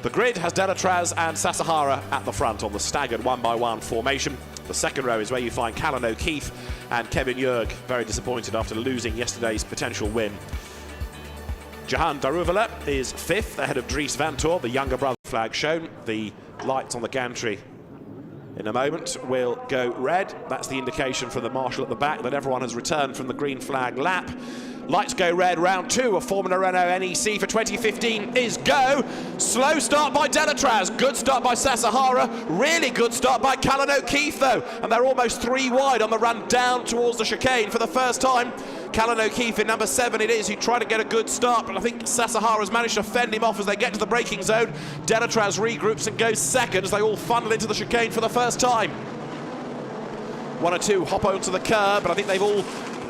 The grid has Delatraz and Sahara at the front on the staggered 1-by-1 formation. The second row is where you find Callan O'Keefe and Kevin Jurg, very disappointed after losing yesterday's potential win. Jehan daruvala is fifth, ahead of Dries Van Tor, the younger brother. Flag shown. The lights on the gantry in a moment will go red. That's the indication for the marshal at the back that everyone has returned from the green flag lap. Lights go red, round two of Formula Renault NEC for 2015 is go. Slow start by Delatraz, good start by Sahara, really good start by Callan O'Keefe though, and they're almost three wide on the run down towards the chicane for the first time. Callan O'Keefe in number 7 it is, who tried to get a good start, but I think Sahara has managed to fend him off as they get to the braking zone. Delatraz regroups and goes second as they all funnel into the chicane for the first time. One or two hop onto the curb, but I think they've all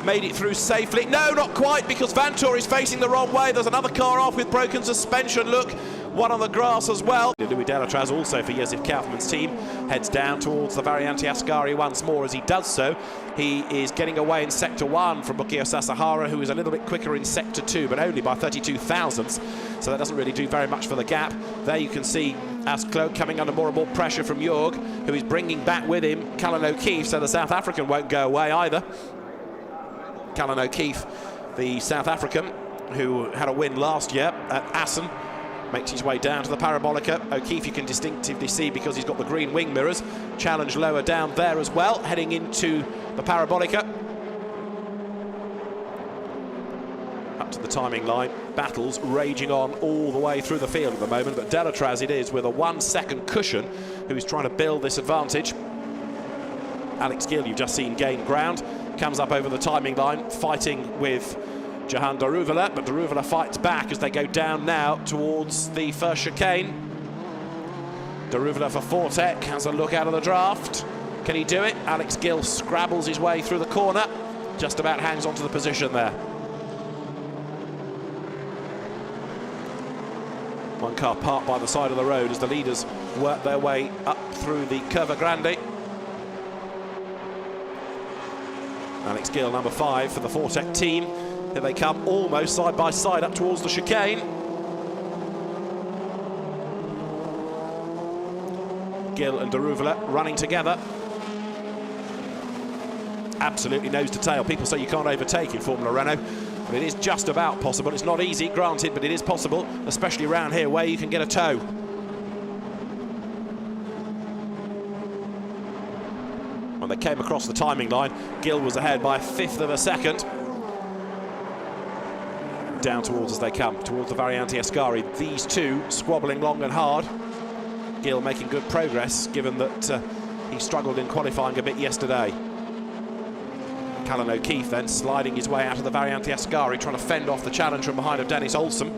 made it through safely. No, not quite, because Van Tor is facing the wrong way. There's another car off with broken suspension. Look, one on the grass as well. Louis Delatraz, also for Josef Kaufmann's team, heads down towards the Variante Ascari once more. As he does so, he is getting away in sector 1 from Bucchio Sahara, who is a little bit quicker in sector 2, but only by 32 thousandths, so that doesn't really do very much for the gap. There you can see Asclo coming under more and more pressure from Jurg, who is bringing back with him Callan O'Keefe, so the South African won't go away either. Callan O'Keefe, the South African, who had a win last year at Assen, makes his way down to the Parabolica. O'Keefe you can distinctively see because he's got the green wing mirrors. Challenge lower down there as well, heading into the Parabolica. Up to the timing line. Battles raging on all the way through the field at the moment, but Delatraz it is with a 1 second cushion, who is trying to build this advantage. Alex Gill, you've just seen, gain ground, comes up over the timing line, fighting with Jehan daruvala, but daruvala fights back as they go down now towards the first chicane. Daruvala for Fortec has a look out of the draft. Can he do it? Alex Gill scrabbles his way through the corner, just about hangs onto the position there. One car parked by the side of the road as the leaders work their way up through the Curva Grande. Alex Gill, number 5 for the Fortec team. Here they come, almost side by side up towards the chicane. Gill and daruvala running together. Absolutely nose to tail. People say you can't overtake in Formula Renault, but it is just about possible. It's not easy, granted, but it is possible, especially around here where you can get a tow. When they came across the timing line, Gill was ahead by 1/5 of a second. Down towards as they come, towards the Variante Ascari. These two squabbling long and hard. Gill making good progress, given that he struggled in qualifying a bit yesterday. Callan O'Keefe then sliding his way out of the Variante Ascari, trying to fend off the challenge from behind of Dennis Olsen.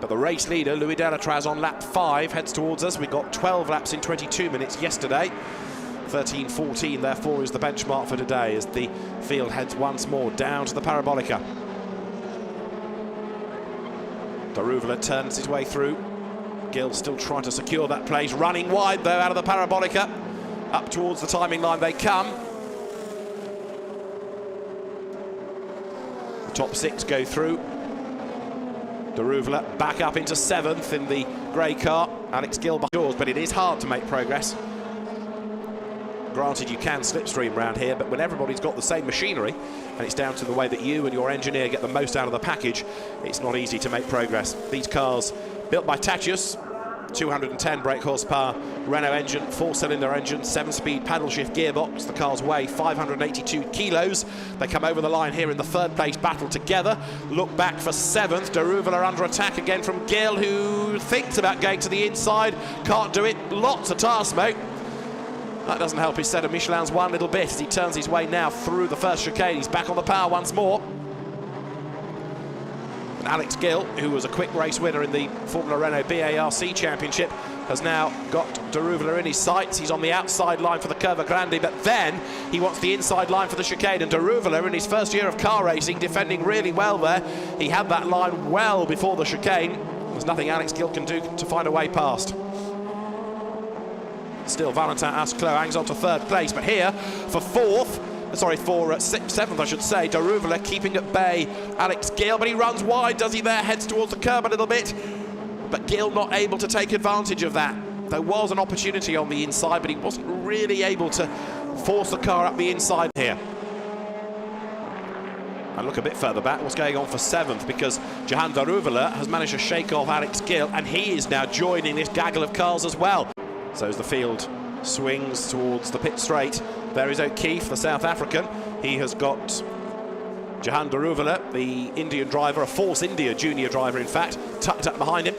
But the race leader, Louis Delatraz, on lap 5, heads towards us. We got 12 laps in 22 minutes yesterday. 13:14, therefore, is the benchmark for today as the field heads once more down to the Parabolica. daruvala turns his way through. Gill still trying to secure that place, running wide though out of the Parabolica. Up towards the timing line they come. The top 6 go through. daruvala back up into 7th in the grey car. Alex Gill behind yours, but it is hard to make progress. Granted, you can slipstream around here, but when everybody's got the same machinery, and it's down to the way that you and your engineer get the most out of the package, it's not easy to make progress. These cars, built by Tatius, 210 brake horsepower, Renault engine, 4-cylinder engine, 7-speed paddle shift gearbox. The cars weigh 582 kilos. They come over the line here in the 3rd place battle together. Look back for 7th. daruvala under attack again from Gill, who thinks about going to the inside. Can't do it. Lots of tasks, mate. That doesn't help his set of Michelin's one little bit as he turns his way now through the first chicane. He's back on the power once more. And Alex Gill, who was a quick race winner in the Formula Renault BARC Championship, has now got daruvala in his sights. He's on the outside line for the Curva Grande, but then he wants the inside line for the chicane. And daruvala, in his first year of car racing, defending really well there. He had that line well before the chicane. There's nothing Alex Gill can do to find a way past. Still, Valentin Asclo hangs on to 3rd place, but here for 7th, I should say, daruvala keeping at bay Alex Gill, but he runs wide, does he there, heads towards the curb a little bit. but Gill not able to take advantage of that. There was an opportunity on the inside, but he wasn't really able to force the car up the inside here. And look a bit further back, what's going on for 7th, because Jehan daruvala has managed to shake off Alex Gill, and he is now joining this gaggle of cars as well. So as the field swings towards the pit straight, there is O'Keefe, the South African. He has got Jehan daruvala, the Indian driver, a Force India junior driver in fact, tucked up behind him.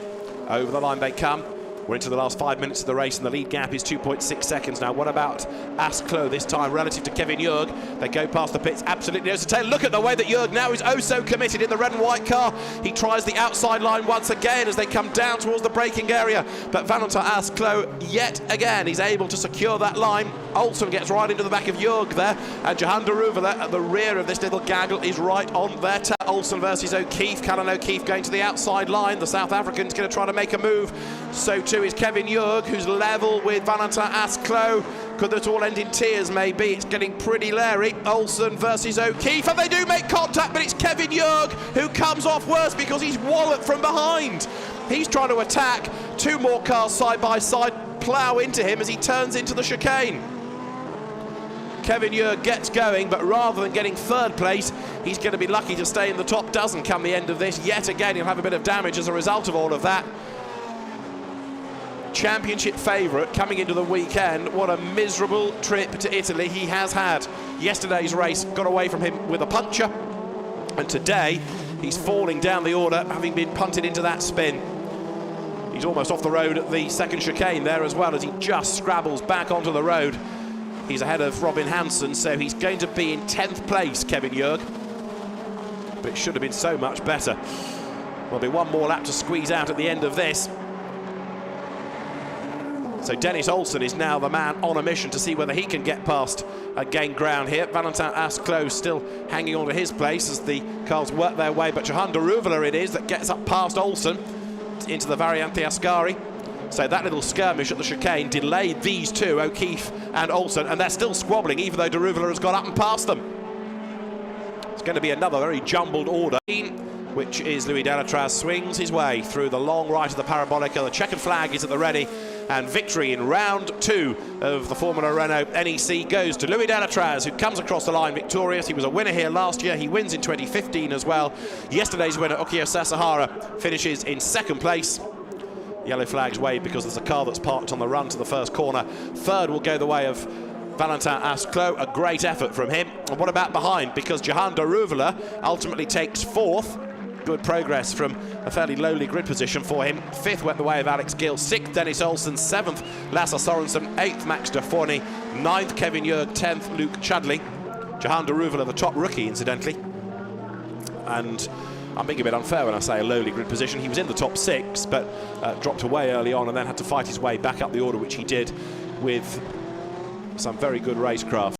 Over the line they come. We're into the last 5 minutes of the race, and the lead gap is 2.6 seconds now. What about Asklo this time relative to Kevin Jurg? They go past the pits, absolutely nose to tail. Look at the way that Jurg now is oh so committed in the red and white car. He tries the outside line once again as they come down towards the braking area. But Valentin Asklo, yet again, he's able to secure that line. Olsen gets right into the back of Jurg there, and Jehan daruvala at the rear of this little gaggle is right on their tail. Olsen versus O'Keefe. Callan O'Keefe going to the outside line. The South African's going to try to make a move. So too is Kevin Jurg, who's level with Valentin Asklo. Could it all end in tears? Maybe. It's getting pretty leery. Olsen versus O'Keefe, and they do make contact, but it's Kevin Jurg who comes off worse because he's walloped from behind. He's trying to attack. 2 more cars side by side plough into him as he turns into the chicane. Kevin Jurg gets going, but rather than getting 3rd place, he's going to be lucky to stay in the top dozen come the end of this. Yet again, he'll have a bit of damage as a result of all of that. Championship favourite coming into the weekend. What a miserable trip to Italy he has had. Yesterday's race got away from him with a puncture, and today he's falling down the order, having been punted into that spin. He's almost off the road at the 2nd chicane there as well, as he just scrabbles back onto the road. He's ahead of Robin Hansen, so he's going to be in 10th place, Kevin Jurg. But it should have been so much better. There'll be 1 more lap to squeeze out at the end of this. So Dennis Olsen is now the man on a mission to see whether he can get past and gain ground here. Valentin Asklo still hanging on to his place as the cars work their way, but Jehan daruvala it is that gets up past Olsen into the Variante Ascari. So that little skirmish at the chicane delayed these 2, O'Keefe and Olsen, and they're still squabbling even though daruvala has got up and past them. It's going to be another very jumbled order, which is Louis Delatraz swings his way through the long right of the parabolica. The checkered flag is at the ready, and victory in round 2 of the Formula Renault NEC goes to Louis Delatraz, who comes across the line victorious. He was a winner here last year. He wins in 2015 as well. Yesterday's winner, Okio Sasahara, finishes in 2nd place. Yellow flags wave because there's a car that's parked on the run to the 1st corner. 3rd will go the way of Valentin Asklo, a great effort from him. And what about behind? Because Jehan daruvala ultimately takes 4th. Good progress from a fairly lowly grid position for him. 5th went the way of Alex Gill, 6th Dennis Olsen, 7th Lasse Sorensen, 8th Max de Forny, 9th Kevin Jurg, 10th Luke Chudley. Jehan daruvala, the top rookie incidentally. And I'm being a bit unfair when I say a lowly grid position. He was in the top 6, but dropped away early on and then had to fight his way back up the order, which he did with some very good racecraft.